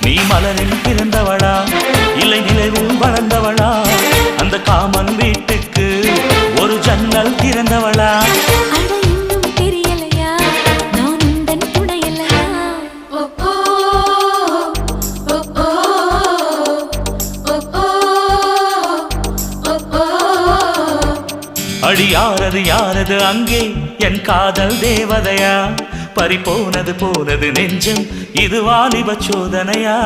நீ மலரில் பிறந்தவளா இல்லை நிலவில் வளர்ந்தவளா அந்த காமன் வீட்டுக்கு ஒரு ஜன்னல் திறந்தவளா அடி யாரது யாரது அங்கே என் காதல் தேவதையா பறிபோனது போனது நெஞ்சம் இது வாலிப சோதனையா